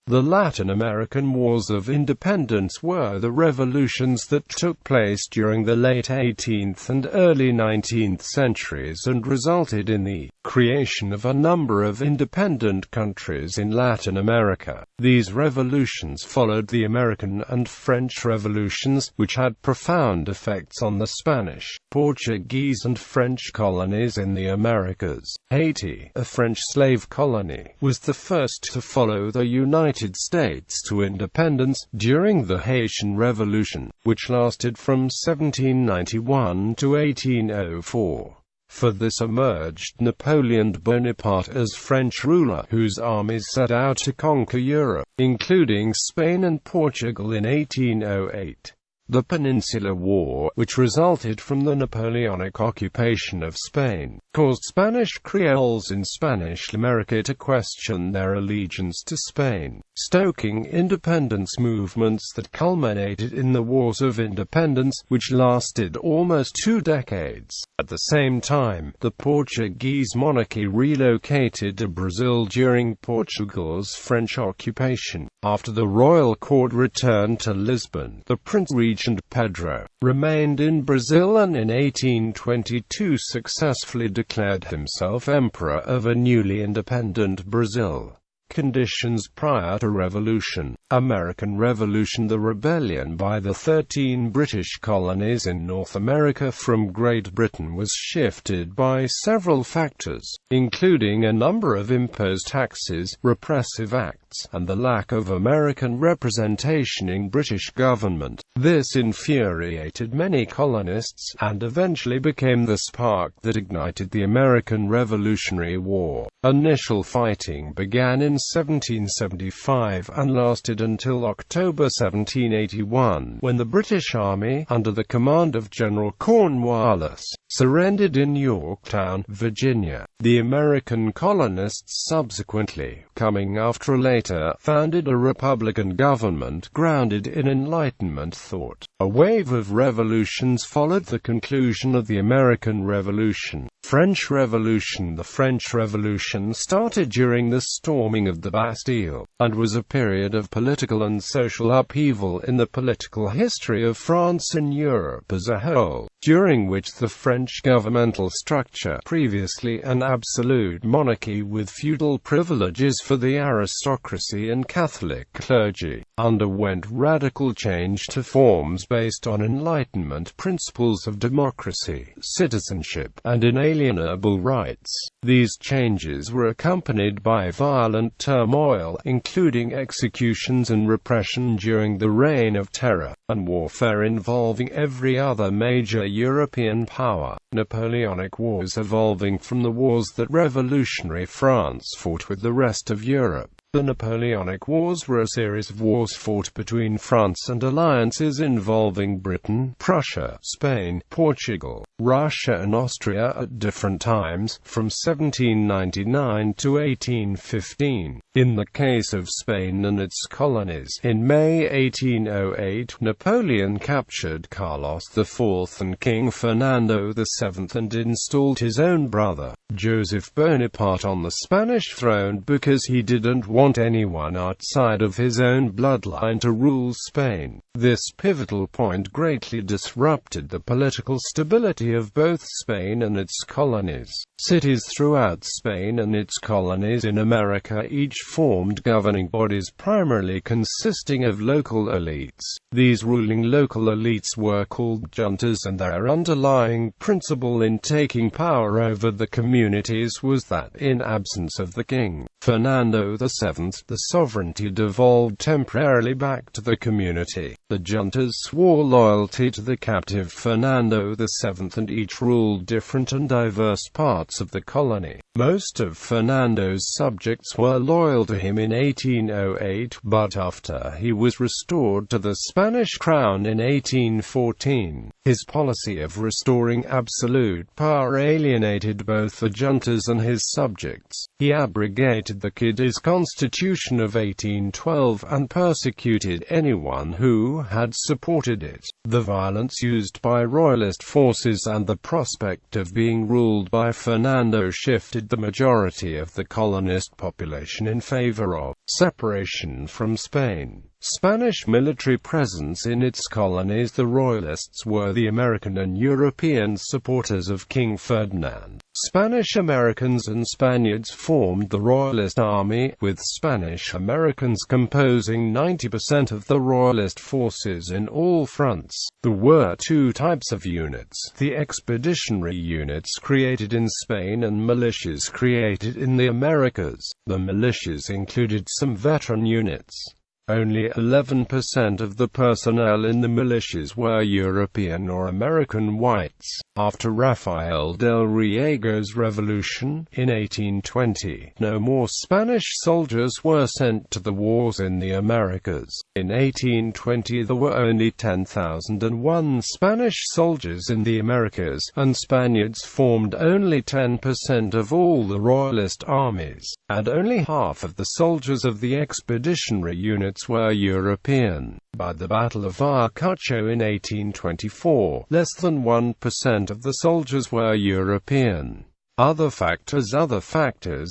The Latin American Wars of Independence were the revolutions that took place during the late 18th and early 19th centuries and resulted in the creation of a number of independent countries in Latin America. These revolutions followed the American and French revolutions, which had profound effects on the Spanish, Portuguese and French colonies in the Americas. Haiti, a French slave colony, was the first to follow the United States to independence during the Haitian Revolution, which lasted from 1791 to 1804. For this emerged Napoleon Bonaparte as French ruler, whose armies set out to conquer Europe, including Spain and Portugal in 1808. The Peninsular War, which resulted from the Napoleonic occupation of Spain, caused Spanish Creoles in Spanish America to question their allegiance to Spain, stoking independence movements that culminated in the Wars of Independence, which lasted almost 2 decades. At the same time, the Portuguese monarchy relocated to Brazil during Portugal's French occupation. After the royal court returned to Lisbon, the Prince Regent Pedro remained in Brazil and in 1822 successfully declared himself emperor of a newly independent Brazil. Conditions prior to Revolution. American Revolution. The rebellion by the 13 British colonies in North America from Great Britain was shifted by several factors, including a number of imposed taxes, repressive acts, and the lack of American representation in British government. This infuriated many colonists, and eventually became the spark that ignited the American Revolutionary War. Initial fighting began in 1775 and lasted until October 1781, when the British Army, under the command of General Cornwallis, surrendered in Yorktown, Virginia. The American colonists subsequently, coming after later, founded a Republican government grounded in Enlightenment thought. A wave of revolutions followed the conclusion of the American Revolution. French Revolution. The French Revolution started during the storming of the Bastille, and was a period of political and social upheaval in the political history of France and Europe as a whole, during which the French governmental structure, previously an absolute monarchy with feudal privileges for the aristocracy and Catholic clergy, underwent radical change to forms based on Enlightenment principles of democracy, citizenship, and inalienable rights. These changes were accompanied by violent turmoil, including executions and repression during the Reign of Terror, and warfare involving every other major European power. Napoleonic Wars. Evolving from the wars that revolutionary France fought with the rest of Europe. The Napoleonic Wars were a series of wars fought between France and alliances involving Britain, Prussia, Spain, Portugal, Russia and Austria at different times, from 1799 to 1815. In the case of Spain and its colonies, in May 1808, Napoleon captured Carlos IV and King Fernando VII and installed his own brother, Joseph Bonaparte, on the Spanish throne because he didn't want anyone outside of his own bloodline to rule Spain. This pivotal point greatly disrupted the political stability of both Spain and its colonies. Cities throughout Spain and its colonies in America each formed governing bodies primarily consisting of local elites. These ruling local elites were called juntas, and their underlying principle in taking power over the communities was that, in absence of the king, Fernando VII, the sovereignty devolved temporarily back to the community. The juntas swore loyalty to the captive Fernando VII, and each ruled different and diverse parts of the colony. Most of Fernando's subjects were loyal to him in 1808, but after he was restored to the Spanish crown in 1814, His policy of restoring absolute power alienated both the juntas and his subjects. He abrogated the Cadiz Constitution of 1812 and persecuted anyone who had supported it. The violence used by royalist forces and the prospect of being ruled by Fernando shifted the majority of the colonist population in favor of separation from Spain. Spanish military presence in its colonies. The royalists were the American and European supporters of King Ferdinand. Spanish Americans and Spaniards formed the Royalist Army, with Spanish Americans composing 90% of the Royalist forces in all fronts. There were two types of units: the expeditionary units created in Spain and militias created in the Americas. The militias included some veteran units. Only 11% of the personnel in the militias were European or American whites. After Rafael del Riego's revolution, in 1820, no more Spanish soldiers were sent to the wars in the Americas. In 1820 there were only 10,001 Spanish soldiers in the Americas, and Spaniards formed only 10% of all the royalist armies, and only half of the soldiers of the expeditionary units were European. By the Battle of Ayacucho in 1824, less than 1% of the soldiers were European. Other factors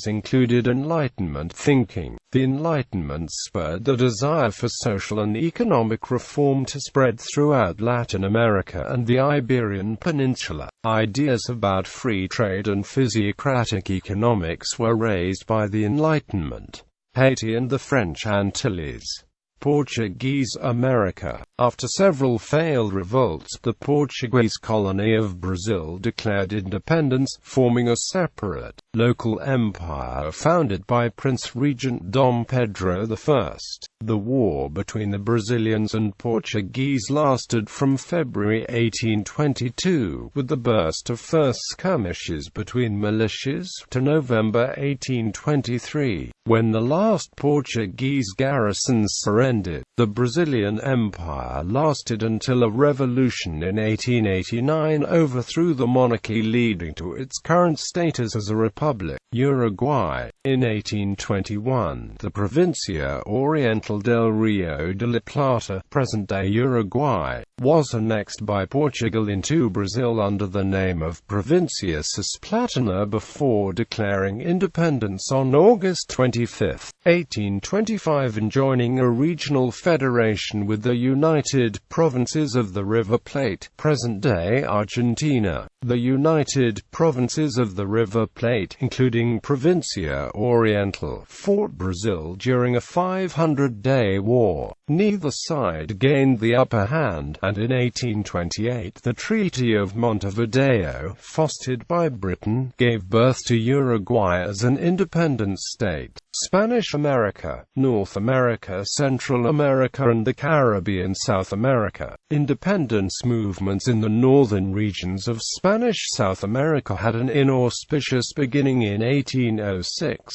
included Enlightenment thinking. The Enlightenment spurred the desire for social and economic reform to spread throughout Latin America and the Iberian Peninsula. Ideas about free trade and physiocratic economics were raised by the Enlightenment. Haiti and the French Antilles. Portuguese America. After several failed revolts, the Portuguese colony of Brazil declared independence, forming a separate, local empire founded by Prince Regent Dom Pedro I. The war between the Brazilians and Portuguese lasted from February 1822, with the burst of first skirmishes between militias, to November 1823, when the last Portuguese garrisons surrendered. The Brazilian Empire lasted until a revolution in 1889 overthrew the monarchy, leading to its current status as a republic. Uruguay. In 1821, the Provincia Oriental del Rio de la Plata, present-day Uruguay, was annexed by Portugal into Brazil under the name of Provincia Cisplatina before declaring independence on August 25, 1825, and joining a regional federation with the United Provinces of the River Plate, present-day Argentina. The United Provinces of the River Plate, including Provincia Oriental, fought Brazil during a 500-day war. Neither side gained the upper hand, and in 1828 the Treaty of Montevideo, fostered by Britain, gave birth to Uruguay as an independent state. Spanish America, North America, Central America and the Caribbean. South America. Independence movements in the northern regions of Spanish South America had an inauspicious beginning in 1806.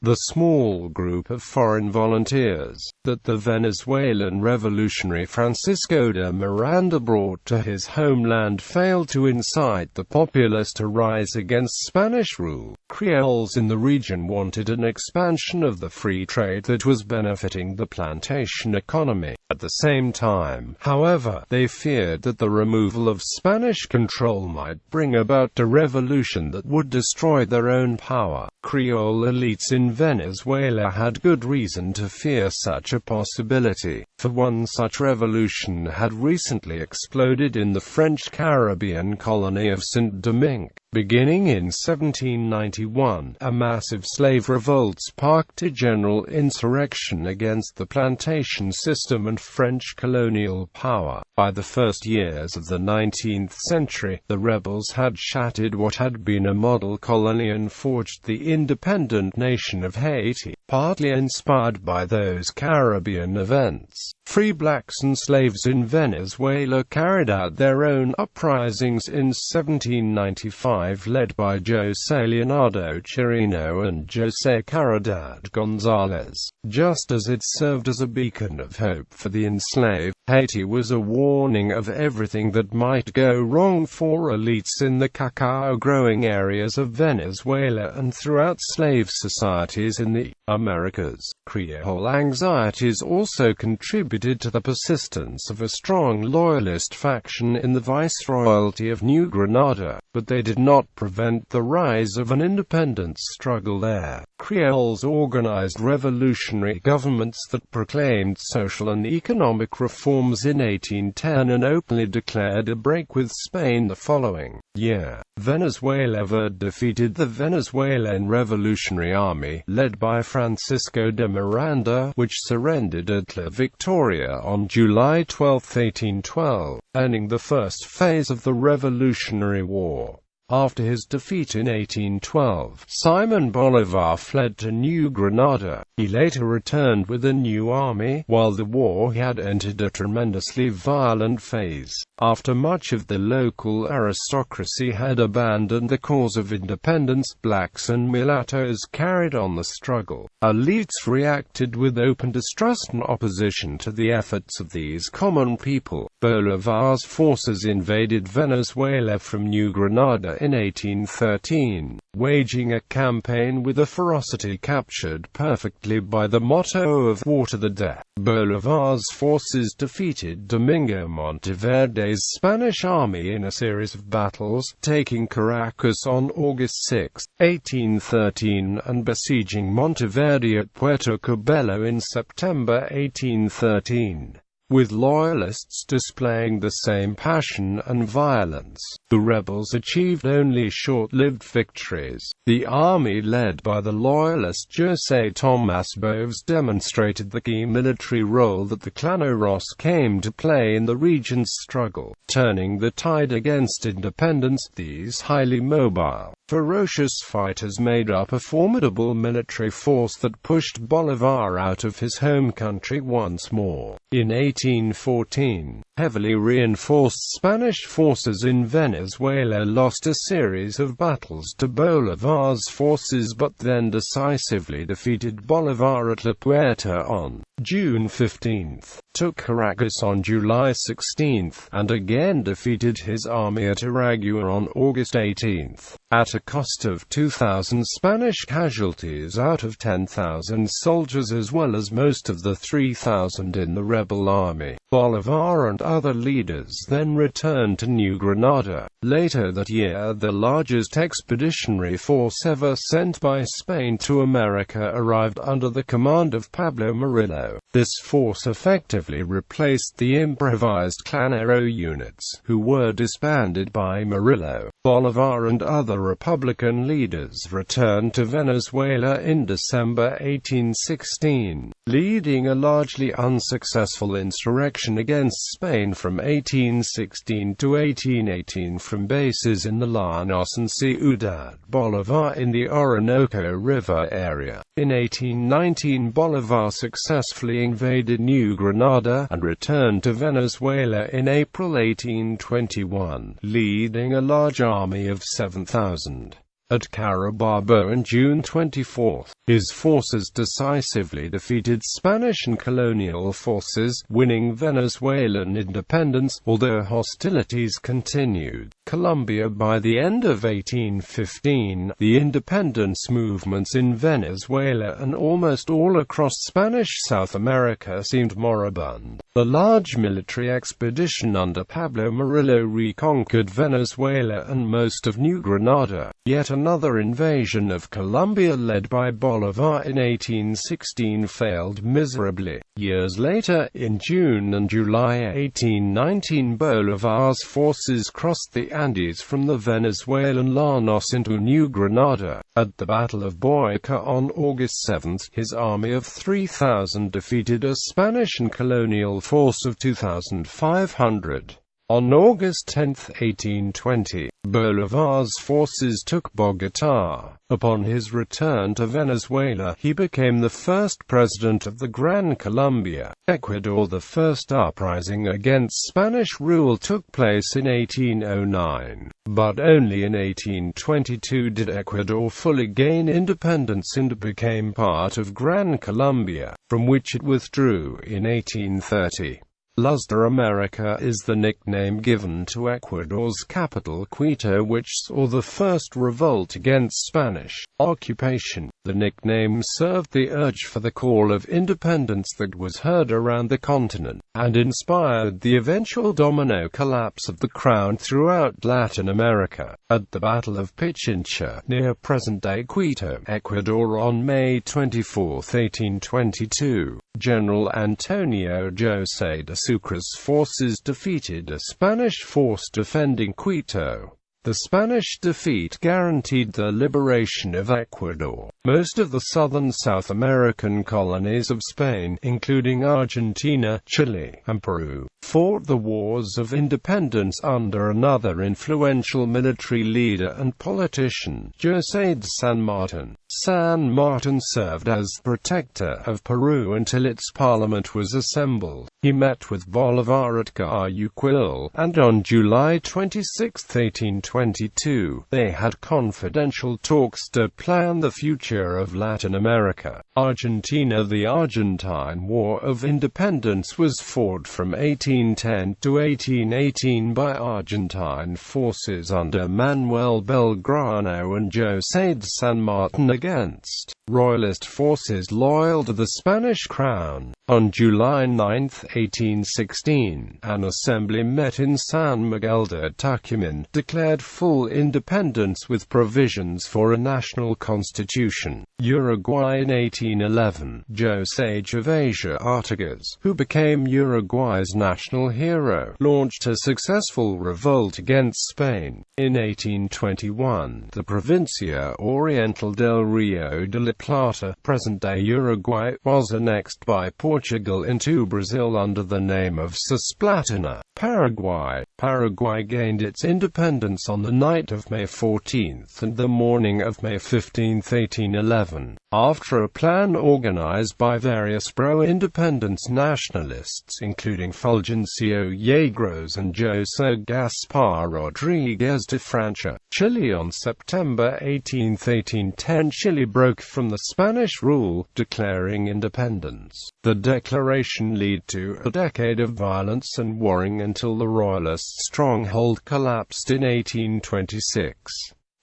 The small group of foreign volunteers that the Venezuelan revolutionary Francisco de Miranda brought to his homeland failed to incite the populace to rise against Spanish rule. Creoles in the region wanted an expansion of the free trade that was benefiting the plantation economy. At the same time, however, they feared that the removal of Spanish control might bring about a revolution that would destroy their own power. Creole elites in Venezuela had good reason to fear such a possibility, for one such revolution had recently exploded in the French Caribbean colony of Saint-Domingue. Beginning in 1791, a massive slave revolt sparked a general insurrection against the plantation system and French colonial power. By the first years of the 19th century, the rebels had shattered what had been a model colony and forged the independent nation of Haiti, partly inspired by those Caribbean events. Free blacks and slaves in Venezuela carried out their own uprisings in 1795. 1895 led by José Leonardo Chirino and José Caridad González. Just as it served as a beacon of hope for the enslaved, Haiti was a warning of everything that might go wrong for elites in the cacao-growing areas of Venezuela and throughout slave societies in the Americas. Creole anxieties also contributed to the persistence of a strong loyalist faction in the Viceroyalty of New Granada, but they did not prevent the rise of an independence struggle there. Creoles organized revolutionary governments that proclaimed social and economic reforms in 1810 and openly declared a break with Spain the following year. Venezuela defeated the Venezuelan Revolutionary Army, led by Francisco de Miranda, which surrendered at La Victoria on July 12, 1812, ending the first phase of the Revolutionary War. After his defeat in 1812, Simon Bolivar fled to New Granada. He later returned with a new army, while the war had entered a tremendously violent phase. After much of the local aristocracy had abandoned the cause of independence, blacks and mulattoes carried on the struggle. Elites reacted with open distrust and opposition to the efforts of these common people. Bolivar's forces invaded Venezuela from New Granada in 1813, waging a campaign with a ferocity captured perfectly by the motto of "War to the Death." Bolivar's forces defeated Domingo Monteverde's Spanish army in a series of battles, taking Caracas on August 6, 1813 and besieging Monteverde at Puerto Cabello in September 1813. With loyalists displaying the same passion and violence, the rebels achieved only short-lived victories. The army led by the loyalist José Tomás Boves demonstrated the key military role that the Llaneros came to play in the region's struggle, turning the tide against independence. These highly mobile, ferocious fighters made up a formidable military force that pushed Bolivar out of his home country once more. In 1814, heavily reinforced Spanish forces in Venezuela lost a series of battles to Bolivar's forces but then decisively defeated Bolivar at La Puerta on June 15, took Caracas on July 16, and again defeated his army at Aragua on August 18, at a cost of 2,000 Spanish casualties out of 10,000 soldiers as well as most of the 3,000 in the rebel army. Bolivar and other leaders then returned to New Granada. Later that year, the largest expeditionary force ever sent by Spain to America arrived under the command of Pablo Murillo. This force effectively replaced the improvised Llanero units, who were disbanded by Murillo. Bolivar and other Republican leaders returned to Venezuela in December 1816, leading a largely unsuccessful insurrection against Spain from 1816 to 1818 from bases in the Llanos and Ciudad Bolivar in the Orinoco River area. In 1819, Bolivar successfully invaded New Granada and returned to Venezuela in April 1821, leading a large army of 7,000. At Carabobo on June 24, his forces decisively defeated Spanish and colonial forces, winning Venezuelan independence, although hostilities continued. Colombia. By the end of 1815, the independence movements in Venezuela and almost all across Spanish South America seemed moribund. The large military expedition under Pablo Murillo reconquered Venezuela and most of New Granada. Yet another invasion of Colombia led by Bolivar in 1816 failed miserably. Years later, in June and July 1819, Bolivar's forces crossed the Andes from the Venezuelan Llanos into New Granada. At the Battle of Boyacá on August 7, his army of 3,000 defeated a Spanish and colonial force of 2,500. On August 10, 1820, Bolivar's forces took Bogotá. Upon his return to Venezuela, he became the first president of the Gran Colombia, Ecuador. The first uprising against Spanish rule took place in 1809, but only in 1822 did Ecuador fully gain independence and became part of Gran Colombia, from which it withdrew in 1830. Latin America is the nickname given to Ecuador's capital Quito, which saw the first revolt against Spanish occupation. The nickname served the urge for the call of independence that was heard around the continent, and inspired the eventual domino collapse of the crown throughout Latin America. At the Battle of Pichincha, near present-day Quito, Ecuador on May 24, 1822, General Antonio José de Sucre's forces defeated a Spanish force defending Quito. The Spanish defeat guaranteed the liberation of Ecuador. Most of the southern South American colonies of Spain, including Argentina, Chile, and Peru, fought the wars of independence under another influential military leader and politician, José de San Martin. San Martin served as protector of Peru until its parliament was assembled. He met with Bolivar at Guayaquil, and on July 26, 1822, they had confidential talks to plan the future of Latin America. Argentina. The Argentine War of Independence was fought from 1810 to 1818 by Argentine forces under Manuel Belgrano and José de San Martin against Royalist forces loyal to the Spanish crown. On July 9, 1816, an assembly met in San Miguel de Tucumán, declared full independence with provisions for a national constitution. Uruguay. In 1811, José Gervasio Artigas, who became Uruguay's national hero, launched a successful revolt against Spain. In 1821, the Provincia Oriental del Rio de la Plata, present-day Uruguay, was annexed by Portugal into Brazil under the name of Cisplatina. Paraguay. Paraguay gained its independence on the night of May 14 and the morning of May 15, 1811, after a plan organized by various pro-independence nationalists, including Fulgencio Yegros and José Gaspar Rodriguez de Francia. Chile. On September 18, 1810, Chile broke from the Spanish rule, declaring independence. The declaration led to a decade of violence and warring until the Royalist stronghold collapsed in 1826.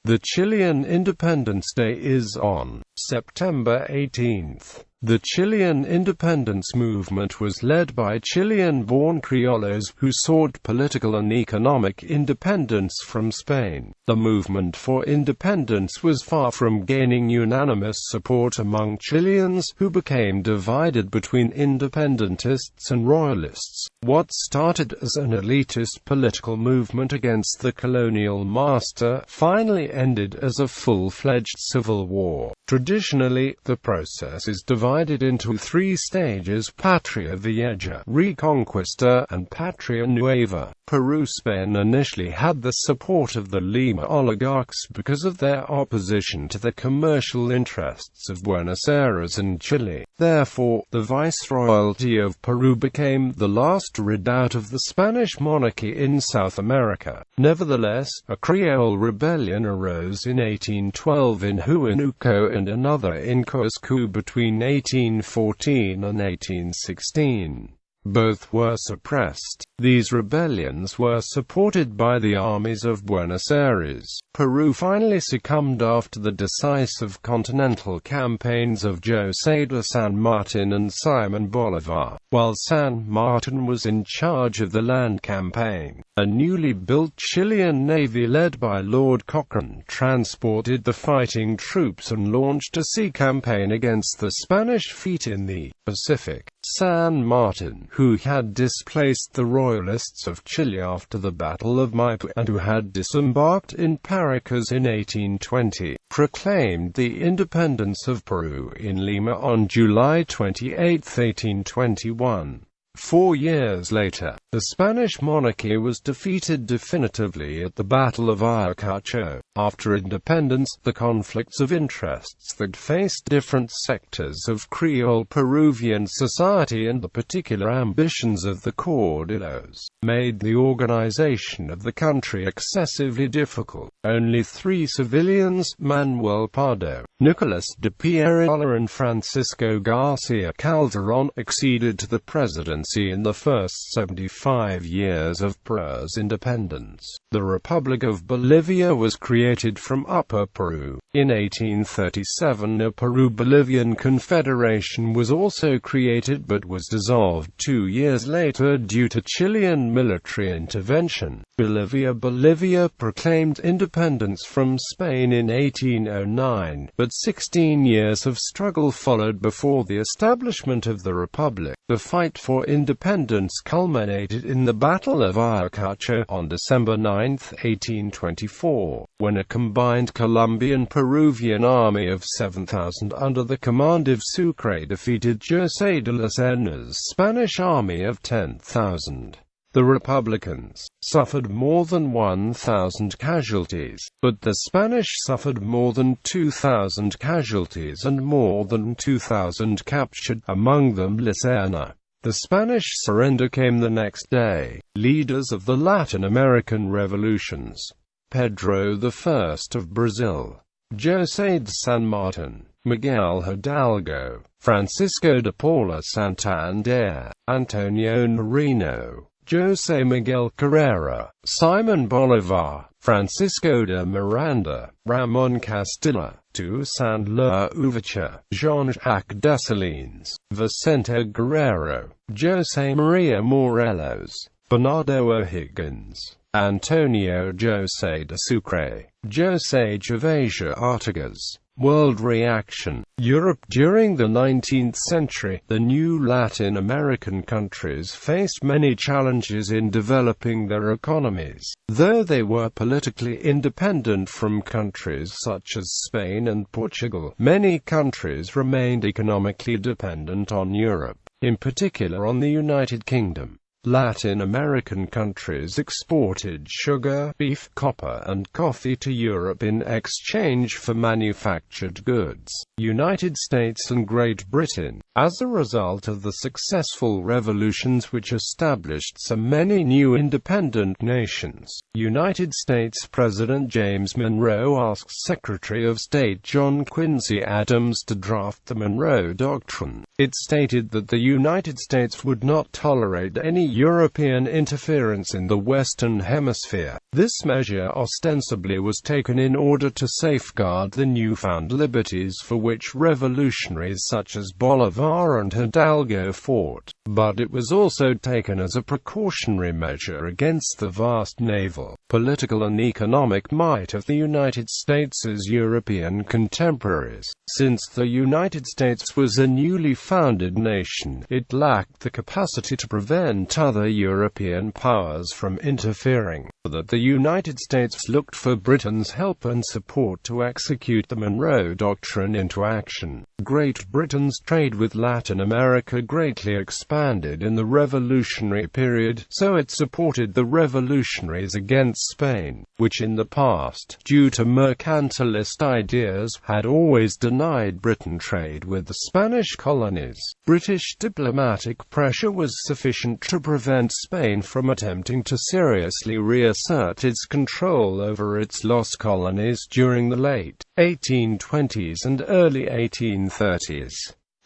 The Chilean Independence Day is on September 18. The Chilean independence movement was led by Chilean-born Criollos who sought political and economic independence from Spain. The movement for independence was far from gaining unanimous support among Chileans, who became divided between independentists and royalists. What started as an elitist political movement against the colonial master finally ended as a full-fledged civil war. Traditionally, the process is divided into three stages: Patria Vieja, Reconquista, and Patria Nueva. Peru. Spain initially had the support of the Lima oligarchs because of their opposition to the commercial interests of Buenos Aires and Chile. Therefore, the Viceroyalty of Peru became the last redoubt of the Spanish monarchy in South America. Nevertheless, a Creole Rebellion arose in 1812 in Huánuco and another in Cusco between 1814 and 1816. Both were suppressed. These rebellions were supported by the armies of Buenos Aires. Peru finally succumbed after the decisive continental campaigns of José de San Martin and Simon Bolivar. While San Martin was in charge of the land campaign, a newly built Chilean navy led by Lord Cochrane transported the fighting troops and launched a sea campaign against the Spanish fleet in the Pacific. San Martin, who had displaced the Royalists of Chile after the Battle of Maipo and who had disembarked in Paracas in 1820, proclaimed the independence of Peru in Lima on July 28, 1821. 4 years later, the Spanish monarchy was defeated definitively at the Battle of Ayacucho. After independence, the conflicts of interests that faced different sectors of Creole Peruvian society and the particular ambitions of the caudillos made the organization of the country excessively difficult. Only 3 civilians, Manuel Pardo, Nicolas de Pierola and Francisco Garcia Calderon, acceded to the presidency in the first 75 years of Peru's independence. The Republic of Bolivia was created from Upper Peru. In 1837, a Peru-Bolivian confederation was also created but was dissolved 2 years later due to Chilean military intervention. Bolivia proclaimed independence from Spain in 1809, but 16 years of struggle followed before the establishment of the Republic. The fight for independence culminated in the Battle of Ayacucho on December 9, 1824, when a combined Colombian-Peruvian army of 7,000 under the command of Sucre defeated José de las Heras' Spanish army of 10,000. The Republicans suffered more than 1,000 casualties, but the Spanish suffered more than 2,000 casualties and more than 2,000 captured, among them Licerna. The Spanish surrender came the next day. Leaders of the Latin American revolutions: Pedro I of Brazil, José de San Martin, Miguel Hidalgo, Francisco de Paula Santander, Antonio Nariño, José Miguel Carrera, Simón Bolívar, Francisco de Miranda, Ramón Castilla, Toussaint Louverture, Jean-Jacques Dessalines, Vicente Guerrero, José María Morelos, Bernardo O'Higgins, Antonio José de Sucre, José Gervasio Artigas. World reaction. Europe. During the 19th century, the new Latin American countries faced many challenges in developing their economies. Though they were politically independent from countries such as Spain and Portugal, many countries remained economically dependent on Europe, in particular on the United Kingdom. Latin American countries exported sugar, beef, copper, and coffee to Europe in exchange for manufactured goods. United States and Great Britain. As a result of the successful revolutions which established so many new independent nations, United States President James Monroe asked Secretary of State John Quincy Adams to draft the Monroe Doctrine. It stated that the United States would not tolerate any European interference in the Western Hemisphere. This measure ostensibly was taken in order to safeguard the newfound liberties for which revolutionaries such as Bolivar and Hidalgo fought, but it was also taken as a precautionary measure against the vast naval, political and economic might of the United States' European contemporaries. Since the United States was a newly founded nation, it lacked the capacity to prevent other European powers from interfering, so that the United States looked for Britain's help and support to execute the Monroe Doctrine into action. Great Britain's trade with Latin America greatly expanded in the revolutionary period, so it supported the revolutionaries against Spain, which in the past, due to mercantilist ideas, had always denied Britain trade with the Spanish colonies. British diplomatic pressure was sufficient to prevent Spain from attempting to seriously reassert its control over its lost colonies during the late 1820s and early 1830s.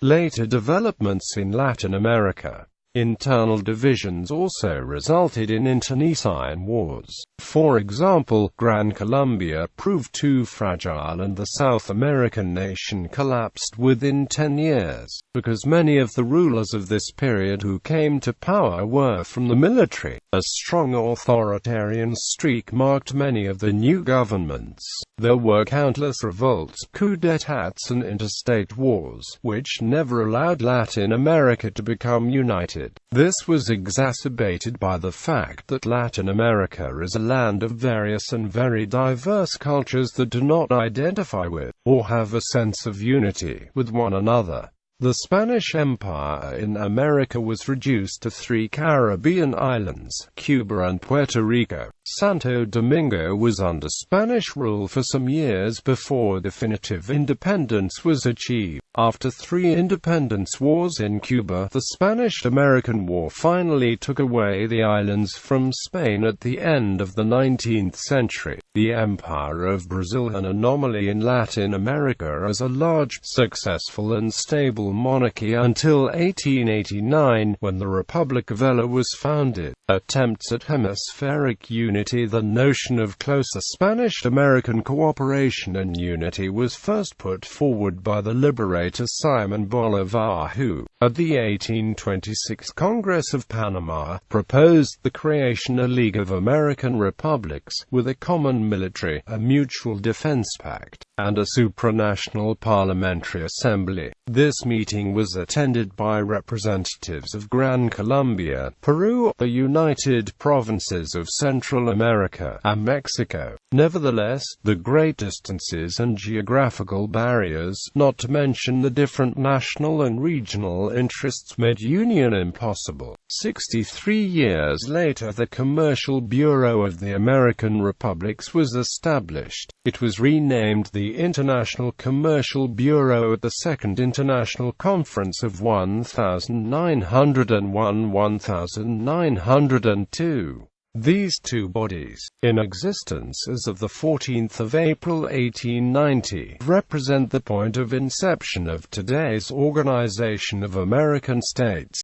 Later developments in Latin America. Internal divisions also resulted in internecine wars. For example, Gran Colombia proved too fragile and the South American nation collapsed within 10 years, because many of the rulers of this period who came to power were from the military. A strong authoritarian streak marked many of the new governments. There were countless revolts, coups d'états and interstate wars, which never allowed Latin America to become united. This was exacerbated by the fact that Latin America is a land of various and very diverse cultures that do not identify with, or have a sense of unity with one another. The Spanish Empire in America was reduced to 3 Caribbean islands, Cuba and Puerto Rico. Santo Domingo was under Spanish rule for some years before definitive independence was achieved. After 3 independence wars in Cuba, the Spanish-American War finally took away the islands from Spain at the end of the 19th century. The Empire of Brazil, an anomaly in Latin America as a large, successful and stable monarchy until 1889, when the Republic of Ella was founded. Attempts at hemispheric unity. The notion of closer Spanish-American cooperation and unity was first put forward by the liberator Simon Bolivar, who, at the 1826 Congress of Panama, proposed the creation of a League of American Republics, with a common military, a mutual defense pact, and a supranational parliamentary assembly. This meeting was attended by representatives of Gran Colombia, Peru, the United Provinces of Central America, and Mexico. Nevertheless, the great distances and geographical barriers, not to mention the different national and regional interests, made union impossible. 63 years later, the Commercial Bureau of the American Republics was established. It was renamed the International Commercial Bureau at the Second International Conference of 1901–1902. These 2 bodies, in existence as of the 14th of April 1890, represent the point of inception of today's Organization of American States.